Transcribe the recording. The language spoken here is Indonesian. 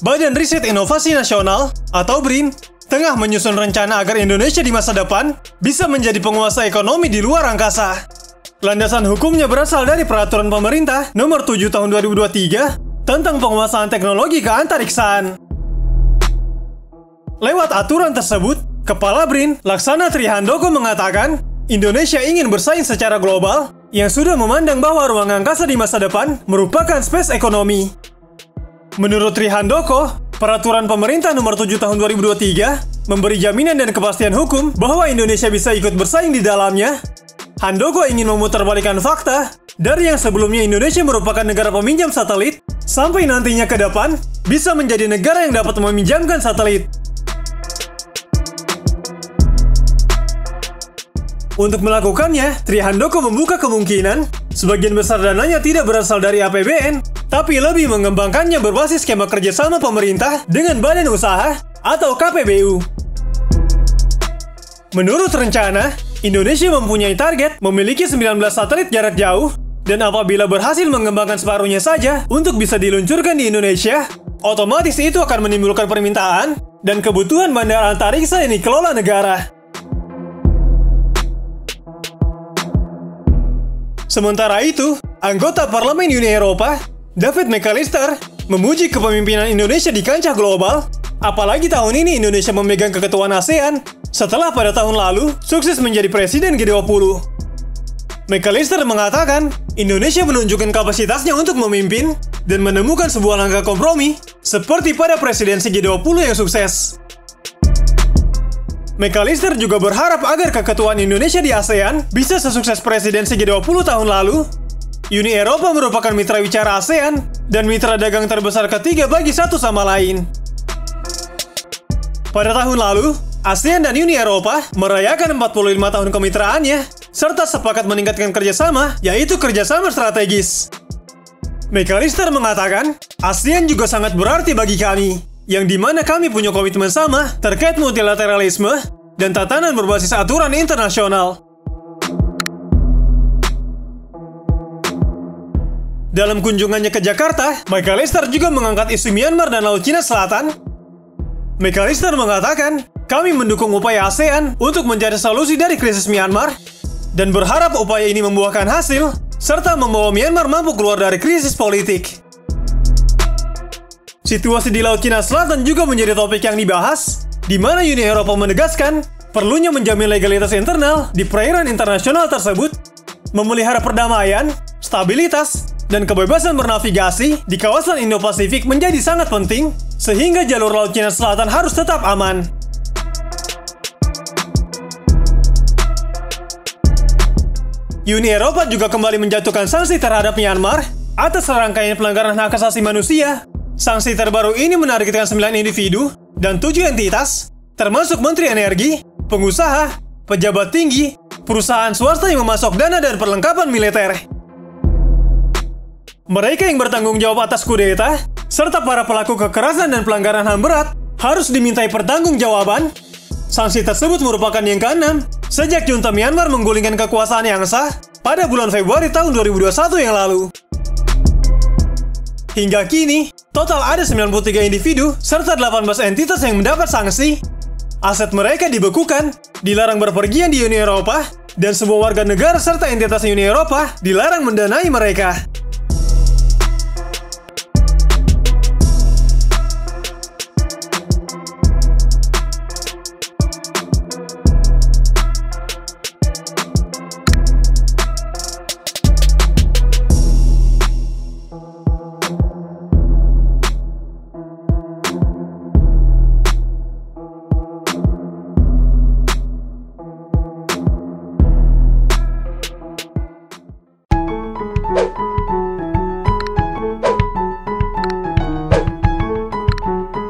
Badan Riset Inovasi Nasional atau BRIN tengah menyusun rencana agar Indonesia di masa depan bisa menjadi penguasa ekonomi di luar angkasa. Landasan hukumnya berasal dari Peraturan Pemerintah Nomor 7 Tahun 2023 tentang penguasaan teknologi keantariksaan. Lewat aturan tersebut, Kepala BRIN, Laksana Trihandoko mengatakan, Indonesia ingin bersaing secara global yang sudah memandang bahwa ruang angkasa di masa depan merupakan space ekonomi. Menurut Trihandoko, Peraturan Pemerintah Nomor 7 Tahun 2023 memberi jaminan dan kepastian hukum bahwa Indonesia bisa ikut bersaing di dalamnya. Handoko ingin memutarbalikkan fakta dari yang sebelumnya Indonesia merupakan negara peminjam satelit sampai nantinya ke depan bisa menjadi negara yang dapat meminjamkan satelit. Untuk melakukannya, Trihandoko membuka kemungkinan sebagian besar dananya tidak berasal dari APBN, tapi lebih mengembangkannya berbasis skema kerjasama pemerintah dengan badan usaha atau KPBU. Menurut rencana, Indonesia mempunyai target memiliki 19 satelit jarak jauh, dan apabila berhasil mengembangkan separuhnya saja untuk bisa diluncurkan di Indonesia, otomatis itu akan menimbulkan permintaan dan kebutuhan bandara antariksa yang dikelola negara. Sementara itu, anggota Parlemen Uni Eropa, David McAllister, memuji kepemimpinan Indonesia di kancah global, apalagi tahun ini Indonesia memegang keketuaan ASEAN setelah pada tahun lalu sukses menjadi presiden G20. McAllister mengatakan, Indonesia menunjukkan kapasitasnya untuk memimpin dan menemukan sebuah langkah kompromi seperti pada presidensi G20 yang sukses. McAllister juga berharap agar keketuaan Indonesia di ASEAN bisa sesukses presidensi G20 tahun lalu. Uni Eropa merupakan mitra bicara ASEAN dan mitra dagang terbesar ketiga bagi satu sama lain. Pada tahun lalu, ASEAN dan Uni Eropa merayakan 45 tahun kemitraannya, serta sepakat meningkatkan kerjasama, yaitu kerjasama strategis. McAllister mengatakan, ASEAN juga sangat berarti bagi kami, yang dimana kami punya komitmen sama terkait multilateralisme dan tatanan berbasis aturan internasional. Dalam kunjungannya ke Jakarta, McAllister juga mengangkat isu Myanmar dan Laut Cina Selatan. McAllister mengatakan, kami mendukung upaya ASEAN untuk mencari solusi dari krisis Myanmar dan berharap upaya ini membuahkan hasil serta membawa Myanmar mampu keluar dari krisis politik. Situasi di Laut Cina Selatan juga menjadi topik yang dibahas, di mana Uni Eropa menegaskan perlunya menjamin legalitas internal di perairan internasional tersebut, memelihara perdamaian, stabilitas, dan kebebasan bernavigasi di kawasan Indo-Pasifik menjadi sangat penting, sehingga jalur Laut Cina Selatan harus tetap aman. Uni Eropa juga kembali menjatuhkan sanksi terhadap Myanmar atas serangkaian pelanggaran hak asasi manusia. Sanksi terbaru ini menargetkan 9 individu dan 7 entitas, termasuk Menteri Energi, pengusaha, pejabat tinggi, perusahaan swasta yang memasok dana dan perlengkapan militer. Mereka yang bertanggung jawab atas kudeta, serta para pelaku kekerasan dan pelanggaran HAM berat, harus dimintai pertanggungjawaban. Sanksi tersebut merupakan yang ke-6 sejak junta Myanmar menggulingkan kekuasaan yang sah pada bulan Februari tahun 2021 yang lalu. Hingga kini, total ada 93 individu serta 18 entitas yang mendapat sanksi. Aset mereka dibekukan, dilarang berpergian di Uni Eropa, dan semua warga negara serta entitas Uni Eropa dilarang mendanai mereka.